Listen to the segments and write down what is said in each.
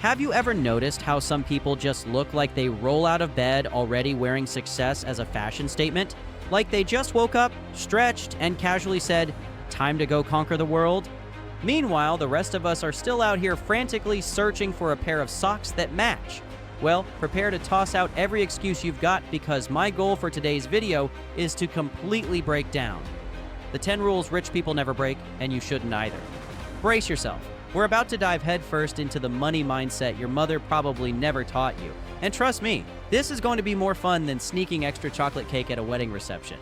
Have you ever noticed how some people just look like they roll out of bed already wearing success as a fashion statement? Like they just woke up, stretched, and casually said, "Time to go conquer the world"? Meanwhile, the rest of us are still out here frantically searching for a pair of socks that match. Well, prepare to toss out every excuse you've got, because my goal for today's video is to completely break down the 10 rules rich people never break, and you shouldn't either. Brace yourself. We're about to dive headfirst into the money mindset your mother probably never taught you. And trust me, this is going to be more fun than sneaking extra chocolate cake at a wedding reception.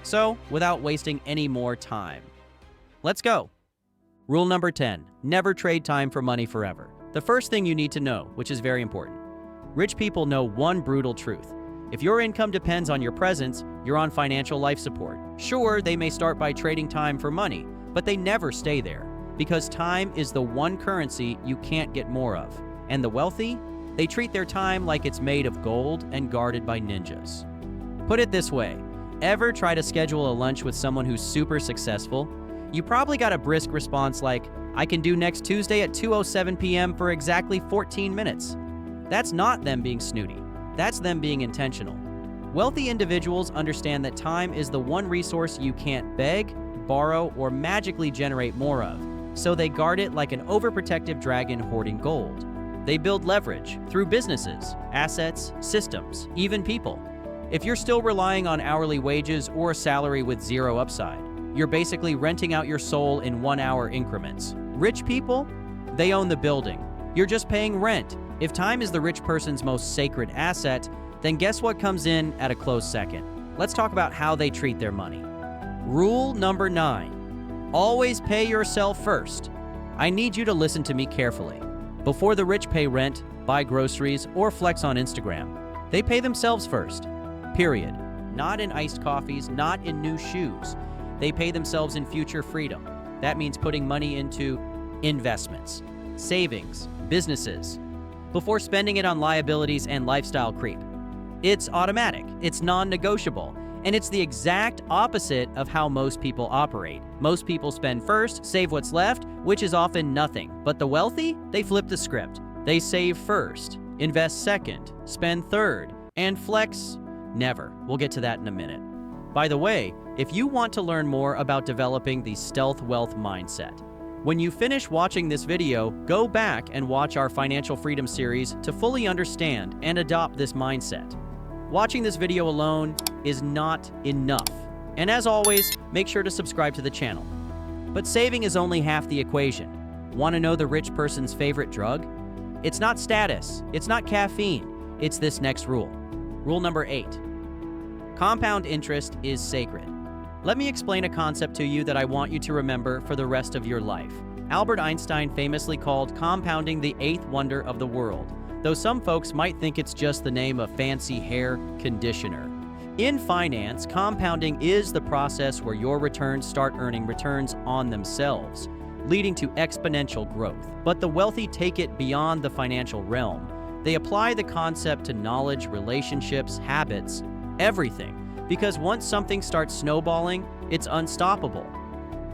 So, without wasting any more time, let's go. Rule number 10, never trade time for money forever. The first thing you need to know, which is very important. Rich people know one brutal truth. If your income depends on your presence, you're on financial life support. Sure, they may start by trading time for money, but they never stay there, because time is the one currency you can't get more of. And the wealthy, they treat their time like it's made of gold and guarded by ninjas. Put it this way, ever try to schedule a lunch with someone who's super successful? You probably got a brisk response like, "I can do next Tuesday at 2:07 p.m. for exactly 14 minutes. That's not them being snooty. That's them being intentional. Wealthy individuals understand that time is the one resource you can't beg, borrow, or magically generate more of, so they guard it like an overprotective dragon hoarding gold. They build leverage through businesses, assets, systems, even people. If you're still relying on hourly wages or a salary with zero upside, you're basically renting out your soul in 1-hour increments. Rich people, they own the building. You're just paying rent. If time is the rich person's most sacred asset, then guess what comes in at a close second? Let's talk about how they treat their money. Rule number 9, always pay yourself first. I need you to listen to me carefully. Before the rich pay rent, buy groceries, or flex on Instagram, they pay themselves first. Period. Not in iced coffees, not in new shoes. They pay themselves in future freedom. That means putting money into investments, savings, businesses, before spending it on liabilities and lifestyle creep. It's automatic, it's non-negotiable, and it's the exact opposite of how most people operate. Most people spend first, save what's left, which is often nothing. But the wealthy, they flip the script. They save first, invest second, spend third, and flex never. We'll get to that in a minute. By the way, if you want to learn more about developing the stealth wealth mindset, when you finish watching this video, go back and watch our Financial Freedom series to fully understand and adopt this mindset. Watching this video alone is not enough. And as always, make sure to subscribe to the channel. But saving is only half the equation. Want to know the rich person's favorite drug? It's not status, it's not caffeine, it's this next rule. Rule number 8. Compound interest is sacred. Let me explain a concept to you that I want you to remember for the rest of your life. Albert Einstein famously called compounding the 8th wonder of the world, though some folks might think it's just the name of fancy hair conditioner. In finance, compounding is the process where your returns start earning returns on themselves, leading to exponential growth. But the wealthy take it beyond the financial realm. They apply the concept to knowledge, relationships, habits, everything. Because once something starts snowballing, it's unstoppable.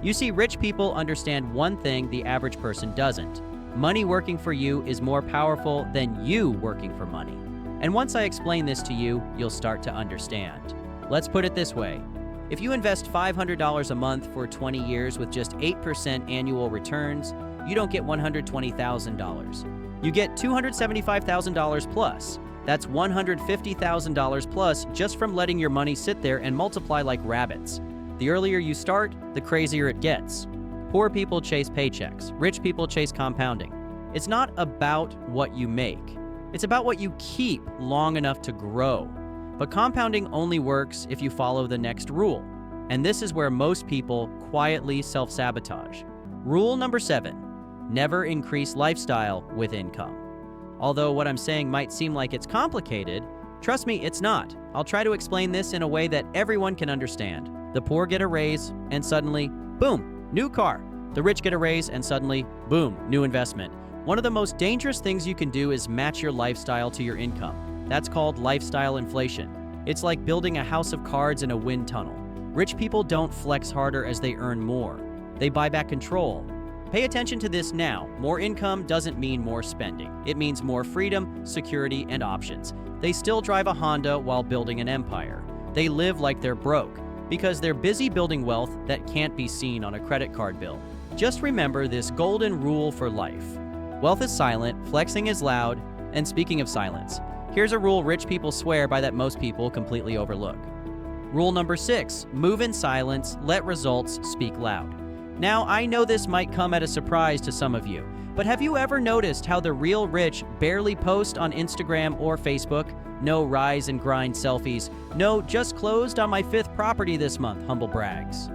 You see, rich people understand one thing the average person doesn't. Money working for you is more powerful than you working for money. And once I explain this to you, you'll start to understand. Let's put it this way. If you invest $500 a month for 20 years with just 8% annual returns, you don't get $120,000. You get $275,000 plus. That's $150,000 plus just from letting your money sit there and multiply like rabbits. The earlier you start, the crazier it gets. Poor people chase paychecks. Rich people chase compounding. It's not about what you make. It's about what you keep long enough to grow. But compounding only works if you follow the next rule. And this is where most people quietly self-sabotage. Rule number 7, never increase lifestyle with income. Although what I'm saying might seem like it's complicated, trust me, it's not. I'll try to explain this in a way that everyone can understand. The poor get a raise, and suddenly, boom, new car. The rich get a raise, and suddenly, boom, new investment. One of the most dangerous things you can do is match your lifestyle to your income. That's called lifestyle inflation. It's like building a house of cards in a wind tunnel. Rich people don't flex harder as they earn more. They buy back control. Pay attention to this now. More income doesn't mean more spending. It means more freedom, security, and options. They still drive a Honda while building an empire. They live like they're broke because they're busy building wealth that can't be seen on a credit card bill. Just remember this golden rule for life. Wealth is silent, flexing is loud, and speaking of silence, here's a rule rich people swear by that most people completely overlook. Rule number 6, move in silence, let results speak loud. Now, I know this might come at a surprise to some of you, but have you ever noticed how the real rich barely post on Instagram or Facebook? No rise and grind selfies. No, just closed on my 5th property this month, humble brags.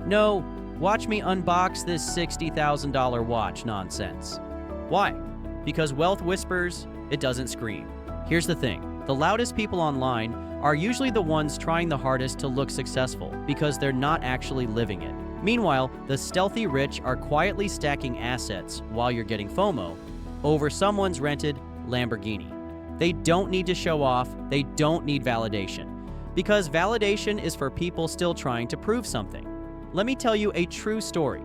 No, watch me unbox this $60,000 watch nonsense. Why? Because wealth whispers, it doesn't scream. Here's the thing, the loudest people online are usually the ones trying the hardest to look successful because they're not actually living it. Meanwhile, the stealthy rich are quietly stacking assets while you're getting FOMO over someone's rented Lamborghini. They don't need to show off, they don't need validation, because validation is for people still trying to prove something. Let me tell you a true story.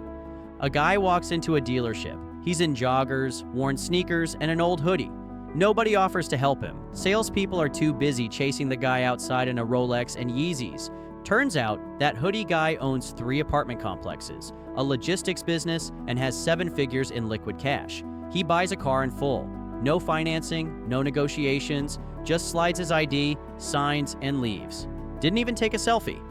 A guy walks into a dealership. He's in joggers, worn sneakers, and an old hoodie. Nobody offers to help him. Salespeople are too busy chasing the guy outside in a Rolex and Yeezys. Turns out that hoodie guy owns 3 apartment complexes, a logistics business, and has 7 figures in liquid cash. He buys a car in full. No financing, no negotiations, just slides his ID, signs, and leaves. Didn't even take a selfie.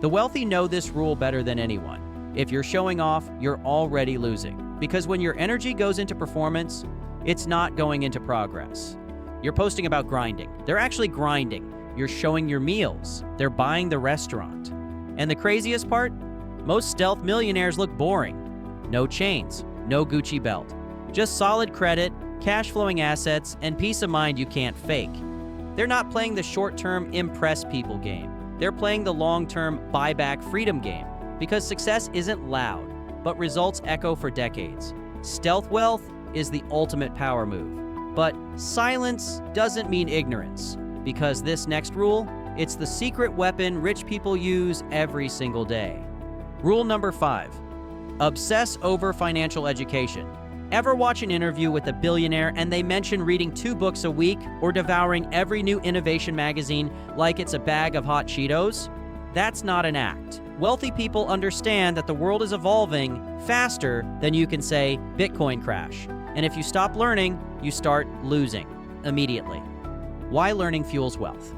The wealthy know this rule better than anyone. If you're showing off, you're already losing. Because when your energy goes into performance, it's not going into progress. You're posting about grinding. They're actually grinding. You're showing your meals. They're buying the restaurant. And the craziest part? Most stealth millionaires look boring. No chains, no Gucci belt. Just solid credit, cash flowing assets, and peace of mind you can't fake. They're not playing the short-term impress people game. They're playing the long-term buyback freedom game because success isn't loud, but results echo for decades. Stealth wealth is the ultimate power move. But silence doesn't mean ignorance, because this next rule, it's the secret weapon rich people use every single day. Rule number 5, obsess over financial education. Ever watch an interview with a billionaire and they mention reading 2 books a week or devouring every new innovation magazine like it's a bag of hot Cheetos? That's not an act. Wealthy people understand that the world is evolving faster than you can say Bitcoin crash. And if you stop learning, you start losing immediately. Why learning fuels wealth?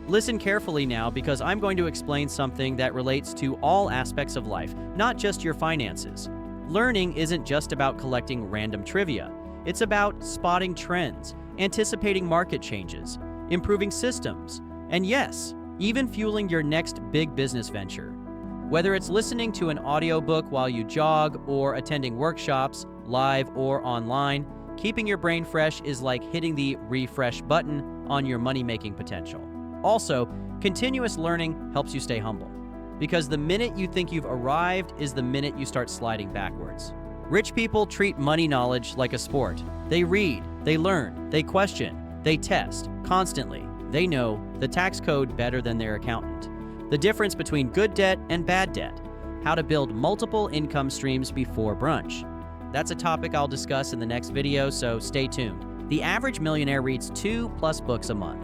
Listen carefully now, because I'm going to explain something that relates to all aspects of life, not just your finances. Learning isn't just about collecting random trivia. It's about spotting trends, anticipating market changes, improving systems, and yes, even fueling your next big business venture. Whether it's listening to an audiobook while you jog or attending workshops, live or online, keeping your brain fresh is like hitting the refresh button on your money-making potential. Also, continuous learning helps you stay humble, because the minute you think you've arrived is the minute you start sliding backwards. Rich people treat money knowledge like a sport. They read, they learn, they question, they test constantly. They know the tax code better than their accountant, the difference between good debt and bad debt, how to build multiple income streams before brunch. That's a topic I'll discuss in the next video, so stay tuned. The average millionaire reads 2+ books a month.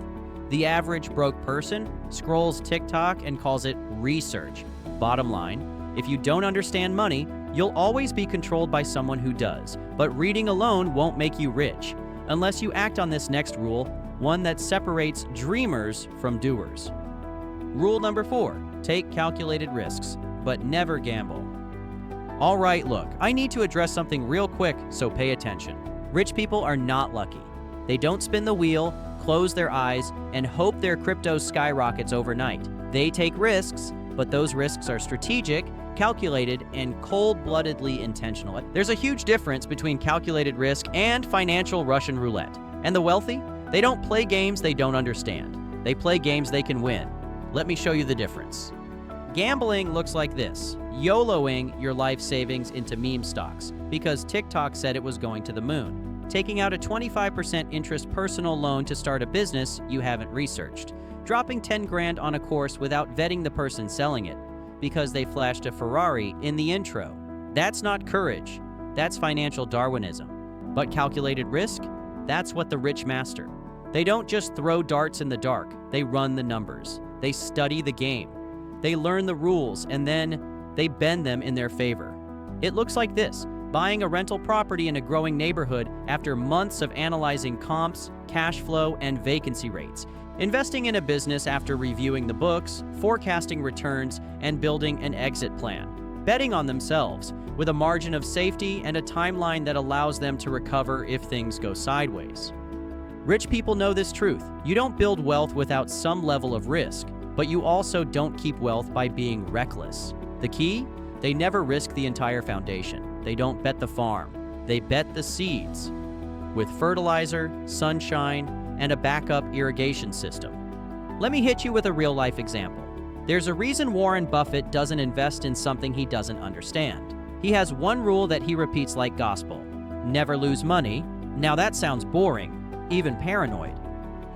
The average broke person scrolls TikTok and calls it research. Bottom line, if you don't understand money, you'll always be controlled by someone who does. But reading alone won't make you rich, unless you act on this next rule, one that separates dreamers from doers. Rule number 4, take calculated risks, but never gamble. All right, look, I need to address something real quick, so pay attention. Rich people are not lucky. They don't spin the wheel, close their eyes, and hope their crypto skyrockets overnight. They take risks, but those risks are strategic, calculated, and cold-bloodedly intentional. There's a huge difference between calculated risk and financial Russian roulette. And the wealthy? They don't play games they don't understand. They play games they can win. Let me show you the difference. Gambling looks like this: YOLOing your life savings into meme stocks because TikTok said it was going to the moon. Taking out a 25% interest personal loan to start a business you haven't researched. Dropping 10 grand on a course without vetting the person selling it because they flashed a Ferrari in the intro. That's not courage. That's financial Darwinism. But calculated risk? That's what the rich master. They don't just throw darts in the dark, they run the numbers. They study the game. They learn the rules, and then they bend them in their favor. It looks like this: buying a rental property in a growing neighborhood after months of analyzing comps, cash flow, and vacancy rates. Investing in a business after reviewing the books, forecasting returns, and building an exit plan. Betting on themselves, with a margin of safety and a timeline that allows them to recover if things go sideways. Rich people know this truth. You don't build wealth without some level of risk, but you also don't keep wealth by being reckless. The key? They never risk the entire foundation. They don't bet the farm. They bet the seeds. With fertilizer, sunshine, and a backup irrigation system. Let me hit you with a real-life example. There's a reason Warren Buffett doesn't invest in something he doesn't understand. He has one rule that he repeats like gospel: never lose money. Now that sounds boring, even paranoid.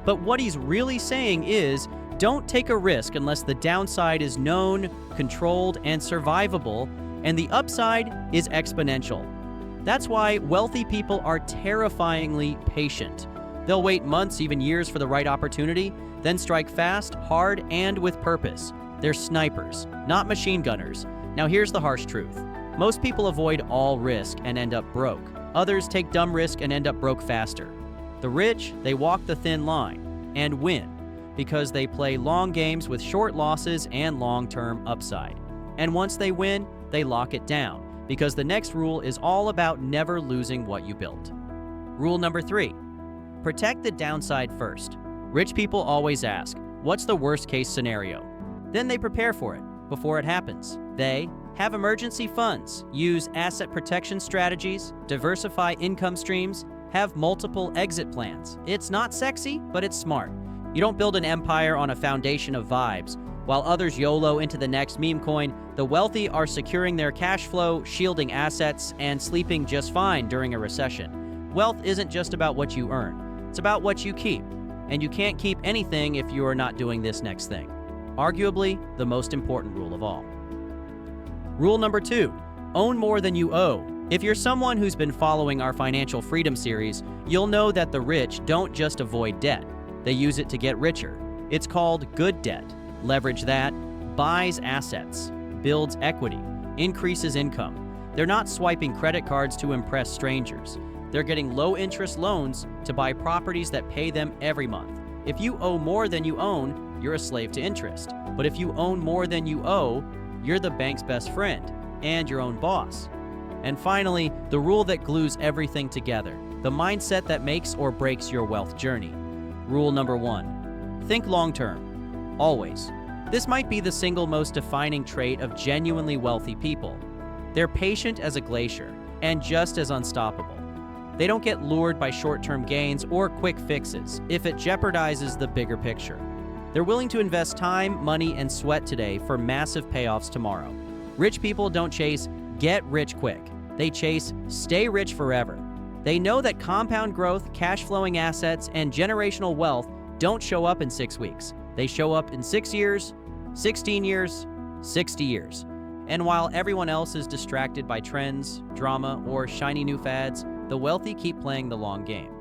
But what he's really saying is, don't take a risk unless the downside is known, controlled, and survivable, and the upside is exponential. That's why wealthy people are terrifyingly patient. They'll wait months, even years for the right opportunity, then strike fast, hard, and with purpose. They're snipers, not machine gunners. Now here's the harsh truth. Most people avoid all risk and end up broke. Others take dumb risk and end up broke faster. The rich, they walk the thin line and win because they play long games with short losses and long-term upside. And once they win, they lock it down because the next rule is all about never losing what you built. Rule number 3, protect the downside first. Rich people always ask, what's the worst case scenario? Then they prepare for it before it happens. They have emergency funds, use asset protection strategies, diversify income streams, have multiple exit plans. It's not sexy, but it's smart. You don't build an empire on a foundation of vibes. While others YOLO into the next meme coin, the wealthy are securing their cash flow, shielding assets, and sleeping just fine during a recession. Wealth isn't just about what you earn. It's about what you keep. And you can't keep anything if you are not doing this next thing. Arguably, the most important rule of all. Rule number 2, own more than you owe. If you're someone who's been following our Financial Freedom series, you'll know that the rich don't just avoid debt. They use it to get richer. It's called good debt. Leverage that, buys assets, builds equity, increases income. They're not swiping credit cards to impress strangers. They're getting low-interest loans to buy properties that pay them every month. If you owe more than you own, you're a slave to interest. But if you own more than you owe, you're the bank's best friend and your own boss. And finally, the rule that glues everything together, the mindset that makes or breaks your wealth journey. Rule number 1, think long-term, always. This might be the single most defining trait of genuinely wealthy people. They're patient as a glacier and just as unstoppable. They don't get lured by short-term gains or quick fixes if it jeopardizes the bigger picture. They're willing to invest time, money, and sweat today for massive payoffs tomorrow. Rich people don't chase get rich quick. They chase stay rich forever. They know that compound growth, cash flowing assets, and generational wealth don't show up in 6 weeks. They show up in 6 years, 16 years, 60 years. And while everyone else is distracted by trends, drama, or shiny new fads, the wealthy keep playing the long game.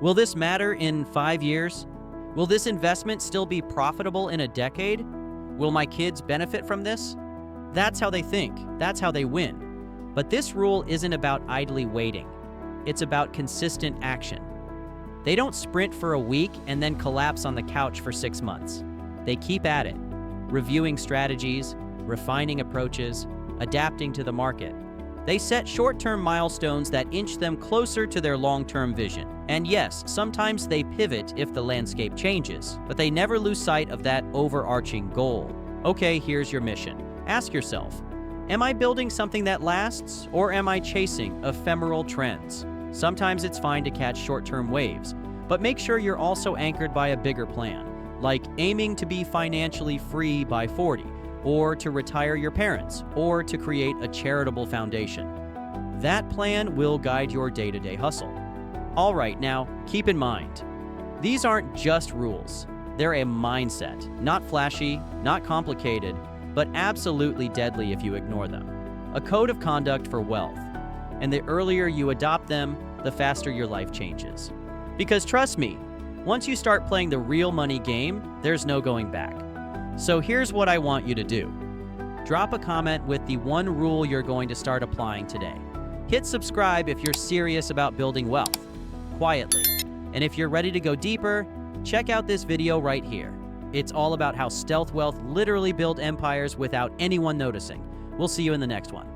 Will this matter in 5 years? Will this investment still be profitable in a decade? Will my kids benefit from this? That's how they think. That's how they win. But this rule isn't about idly waiting. It's about consistent action. They don't sprint for a week and then collapse on the couch for 6 months. They keep at it, reviewing strategies, refining approaches, adapting to the market. They set short-term milestones that inch them closer to their long-term vision. And yes, sometimes they pivot if the landscape changes, but they never lose sight of that overarching goal. Okay, here's your mission. Ask yourself, am I building something that lasts, or am I chasing ephemeral trends? Sometimes it's fine to catch short-term waves, but make sure you're also anchored by a bigger plan, like aiming to be financially free by 40, or to retire your parents, or to create a charitable foundation. That plan will guide your day-to-day hustle. All right, now, keep in mind, these aren't just rules. They're a mindset, not flashy, not complicated, but absolutely deadly if you ignore them. A code of conduct for wealth. And the earlier you adopt them, the faster your life changes. Because trust me, once you start playing the real money game, there's no going back. So here's what I want you to do. Drop a comment with the one rule you're going to start applying today. Hit subscribe if you're serious about building wealth, quietly. And if you're ready to go deeper, check out this video right here. It's all about how stealth wealth literally built empires without anyone noticing. We'll see you in the next one.